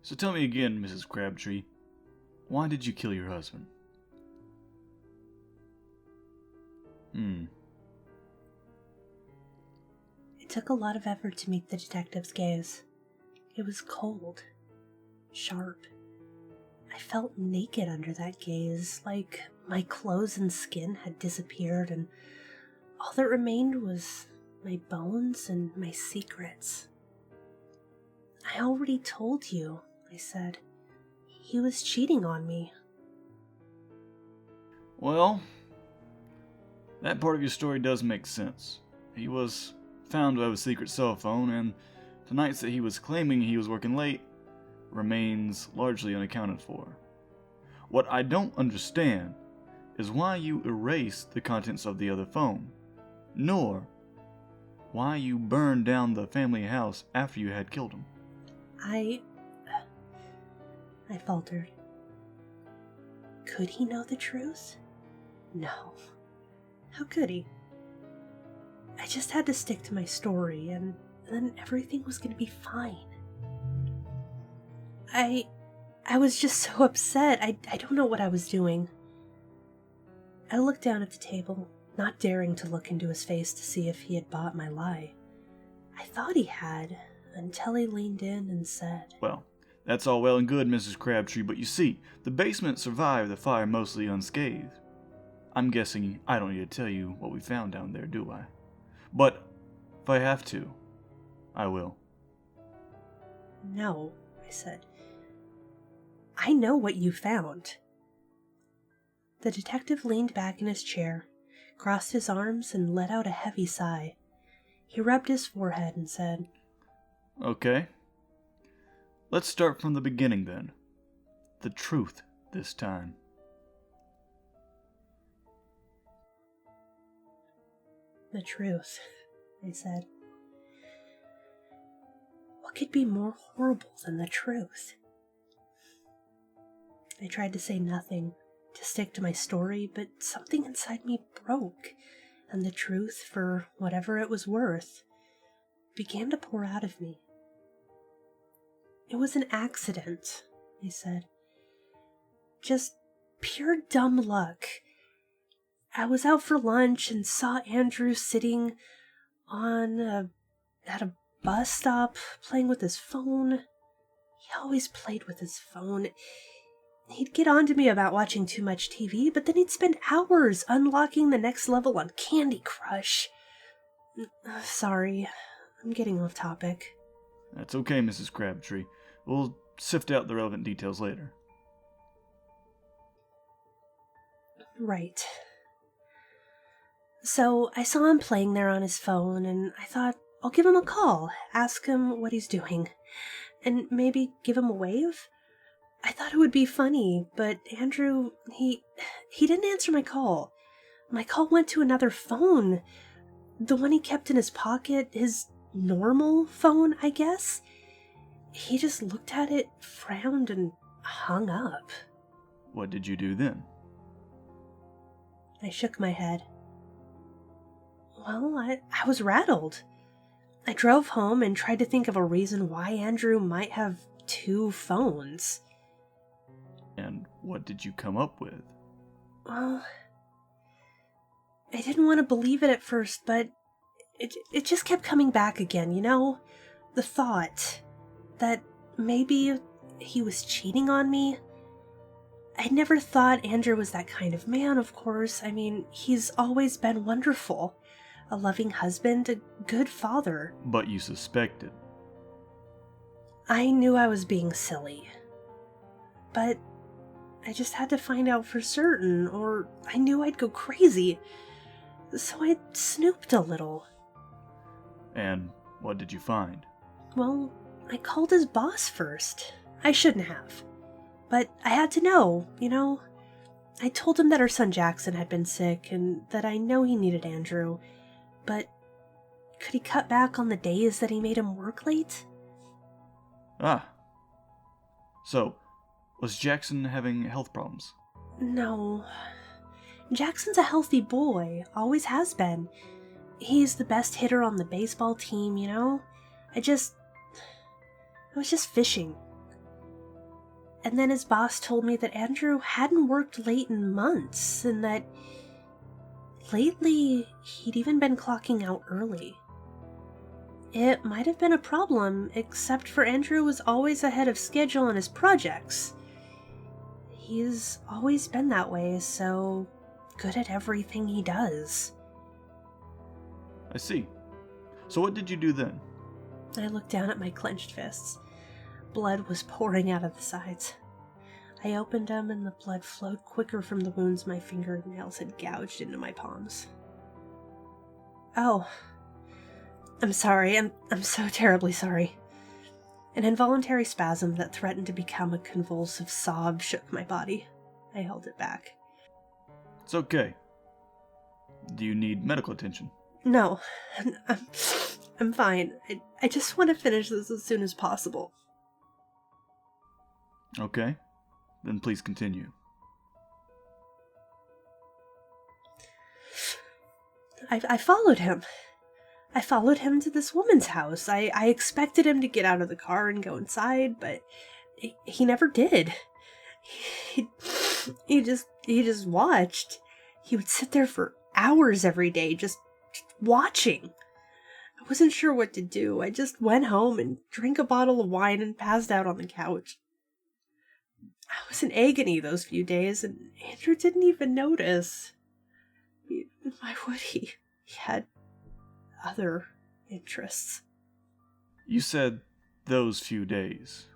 So tell me again, Mrs. Crabtree, why did you kill your husband? It took a lot of effort to meet the detective's gaze. It was cold, sharp. I felt naked under that gaze, like my clothes and skin had disappeared, and all that remained was my bones and my secrets. I already told you, I said. He was cheating on me. Well, that part of your story does make sense. He was found to have a secret cell phone, and the nights that he was claiming he was working late remains largely unaccounted for. What I don't understand is why you erased the contents of the other phone, nor why you burned down the family house after you had killed him. I faltered. Could he know the truth? No. How could he? I just had to stick to my story, and then everything was going to be fine. I was just so upset. I don't know what I was doing. I looked down at the table, not daring to look into his face to see if he had bought my lie. I thought he had, until he leaned in and said, Well, that's all well and good, Mrs. Crabtree, but you see, the basement survived the fire mostly unscathed. I'm guessing I don't need to tell you what we found down there, do I? But if I have to, I will. No, I said. I know what you found. The detective leaned back in his chair, crossed his arms, and let out a heavy sigh. He rubbed his forehead and said, Okay. Let's start from the beginning then. The truth this time. The truth, I said. What could be more horrible than the truth? I tried to say nothing, to stick to my story, but something inside me broke, and the truth, for whatever it was worth, began to pour out of me. It was an accident, I said. Just pure dumb luck. I was out for lunch and saw Andrew sitting at a bus stop playing with his phone. He always played with his phone. He'd get on to me about watching too much TV, but then he'd spend hours unlocking the next level on Candy Crush. Sorry, I'm getting off topic. That's okay, Mrs. Crabtree. We'll sift out the relevant details later. Right. So I saw him playing there on his phone, and I thought, I'll give him a call, ask him what he's doing, and maybe give him a wave. I thought it would be funny, but Andrew, he didn't answer my call. My call went to another phone, the one he kept in his pocket, his normal phone, I guess. He just looked at it, frowned, and hung up. What did you do then? I shook my head. Well, I was rattled. I drove home and tried to think of a reason why Andrew might have two phones. And what did you come up with? Well, I didn't want to believe it at first, but it just kept coming back again, you know? The thought that maybe he was cheating on me. I never thought Andrew was that kind of man, of course. I mean, he's always been wonderful. A loving husband, a good father. But you suspected. I knew I was being silly. But I just had to find out for certain, or I knew I'd go crazy. So I snooped a little. And what did you find? Well, I called his boss first. I shouldn't have. But I had to know, you know? I told him that our son Jackson had been sick and that I know he needed Andrew. But could he cut back on the days that he made him work late? Ah. So, was Jackson having health problems? No. Jackson's a healthy boy, always has been. He's the best hitter on the baseball team, you know? I was just fishing. And then his boss told me that Andrew hadn't worked late in months, and that lately he'd even been clocking out early. It might have been a problem, except for Andrew was always ahead of schedule on his projects. He's always been that way, so good at everything he does. I see. So what did you do then? I looked down at my clenched fists. Blood was pouring out of the sides. I opened them and the blood flowed quicker from the wounds my fingernails had gouged into my palms. Oh, I'm sorry. I'm so terribly sorry. An involuntary spasm that threatened to become a convulsive sob shook my body. I held it back. It's okay. Do you need medical attention? No, I'm fine. I just want to finish this as soon as possible. Okay. Then please continue. I followed him. I followed him to this woman's house. I expected him to get out of the car and go inside, but he never did. He just watched. He would sit there for hours every day, just watching. I wasn't sure what to do. I just went home and drank a bottle of wine and passed out on the couch. I was in agony those few days, and Andrew didn't even notice. Why would he? He had other interests. You said those few days.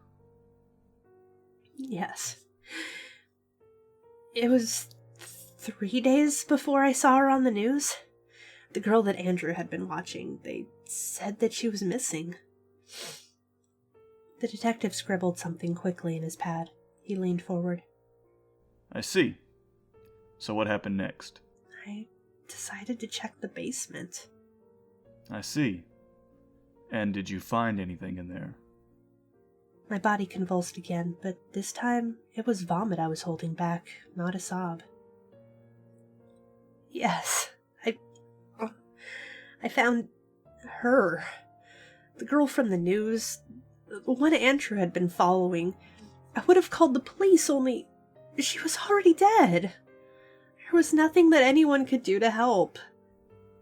Yes. It was 3 days before I saw her on the news. The girl that Andrew had been watching, they said that she was missing. The detective scribbled something quickly in his pad. He leaned forward. I see. So what happened next? I decided to check the basement. I see. And did you find anything in there? My body convulsed again, but this time it was vomit I was holding back, not a sob. Yes, I found her. The girl from the news, the one Andrew had been following. I would have called the police, only she was already dead. There was nothing that anyone could do to help.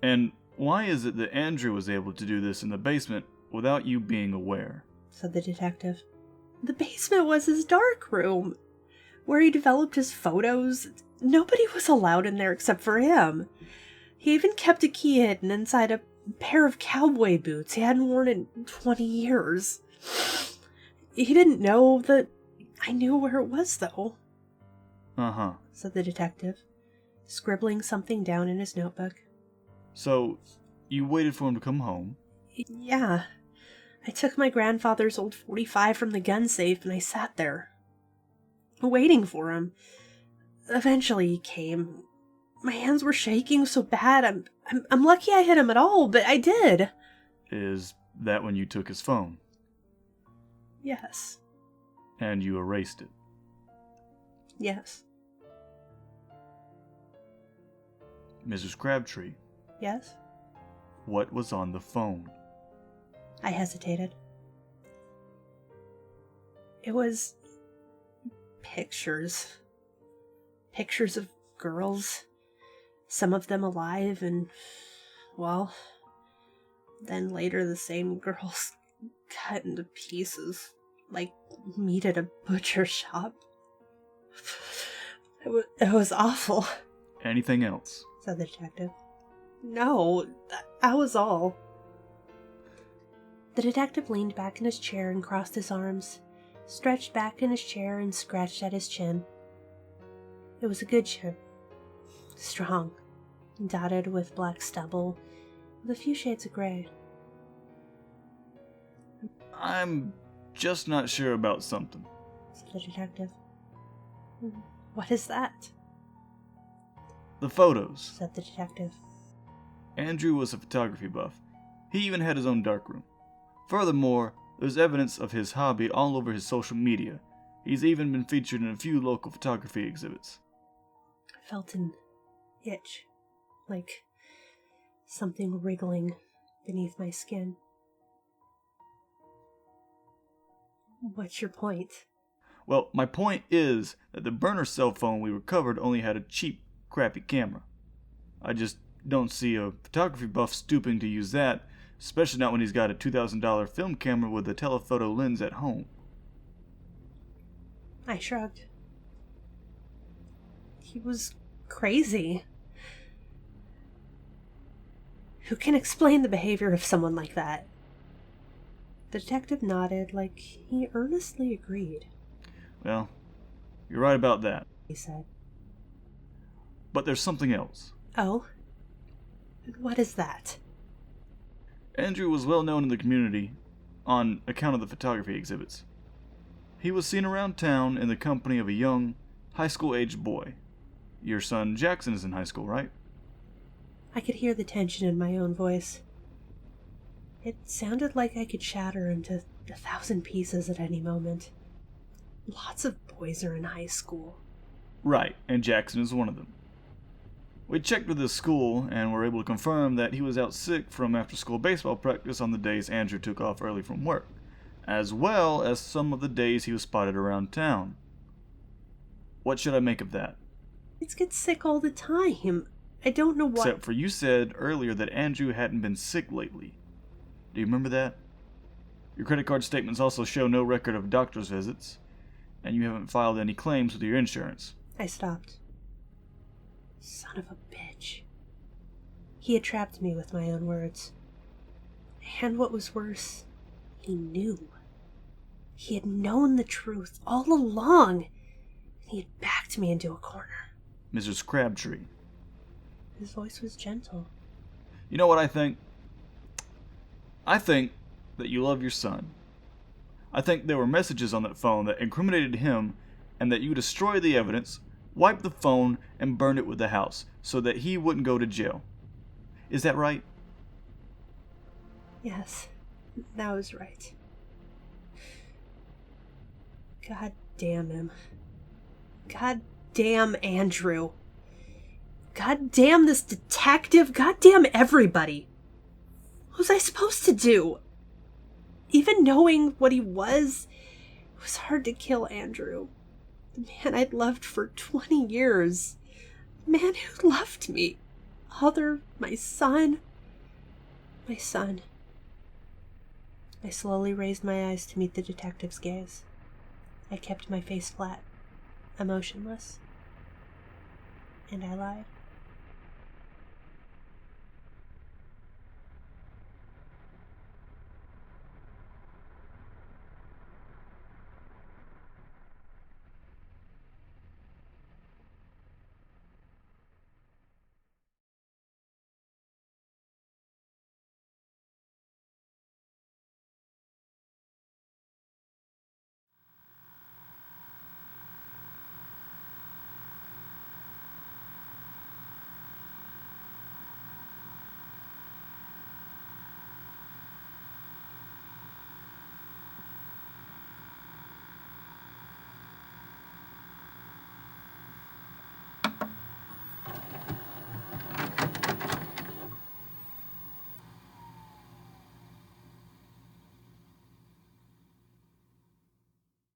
And why is it that Andrew was able to do this in the basement without you being aware? Said the detective. The basement was his dark room, where he developed his photos. Nobody was allowed in there except for him. He even kept a key hidden inside a pair of cowboy boots he hadn't worn in 20 years. He didn't know that I knew where it was, though. Uh-huh. Said the detective, scribbling something down in his notebook. So, you waited for him to come home? Yeah. I took my grandfather's old .45 from the gun safe and I sat there, waiting for him. Eventually he came. My hands were shaking so bad. I'm lucky I hit him at all, but I did. Is that when you took his phone? Yes. And you erased it? Yes. Mrs. Crabtree, Yes? what was on the phone? I hesitated. It was pictures. Pictures of girls. Some of them alive and, well, then later the same girls cut into pieces, like meat at a butcher shop. It was awful. Anything else? Said the detective. No, that was all. The detective leaned back in his chair and crossed his arms, stretched back in his chair and scratched at his chin. It was a good chin. Strong, dotted with black stubble, with a few shades of gray. I'm just not sure about something. Said the detective. What is that? The photos. Said the detective. Andrew was a photography buff. He even had his own darkroom. Furthermore, there's evidence of his hobby all over his social media. He's even been featured in a few local photography exhibits. I felt an itch, like something wriggling beneath my skin. What's your point? Well, my point is that the burner cell phone we recovered only had a cheap, crappy camera. I just don't see a photography buff stooping to use that, especially not when he's got a $2,000 film camera with a telephoto lens at home. I shrugged. He was crazy. Who can explain the behavior of someone like that? The detective nodded like he earnestly agreed. Well, you're right about that. He said. But there's something else. Oh? What is that? Andrew was well known in the community on account of the photography exhibits. He was seen around town in the company of a young, high school-aged boy. Your son Jackson is in high school, right? I could hear the tension in my own voice. It sounded like I could shatter into 1,000 pieces at any moment. Lots of boys are in high school. Right, and Jackson is one of them. We checked with his school and were able to confirm that he was out sick from after-school baseball practice on the days Andrew took off early from work, as well as some of the days he was spotted around town. What should I make of that? Kids get sick all the time. I don't know why. Except for you said earlier that Andrew hadn't been sick lately. Do you remember that? Your credit card statements also show no record of doctor's visits, and you haven't filed any claims with your insurance. I stopped. Son of a bitch. He had trapped me with my own words. And what was worse, he knew. He had known the truth all along. He had backed me into a corner. Mrs. Crabtree. His voice was gentle. You know what I think? I think that you love your son. I think there were messages on that phone that incriminated him, and that you destroy the evidence, wipe the phone, and burn it with the house so that he wouldn't go to jail. Is that right? Yes, that was right. God damn him. God damn Andrew. God damn this detective. God damn everybody. What was I supposed to do? Even knowing what he was, it was hard to kill Andrew. The man I'd loved for 20 years. The man who loved me. Other, my son. My son. I slowly raised my eyes to meet the detective's gaze. I kept my face flat, emotionless. And I lied.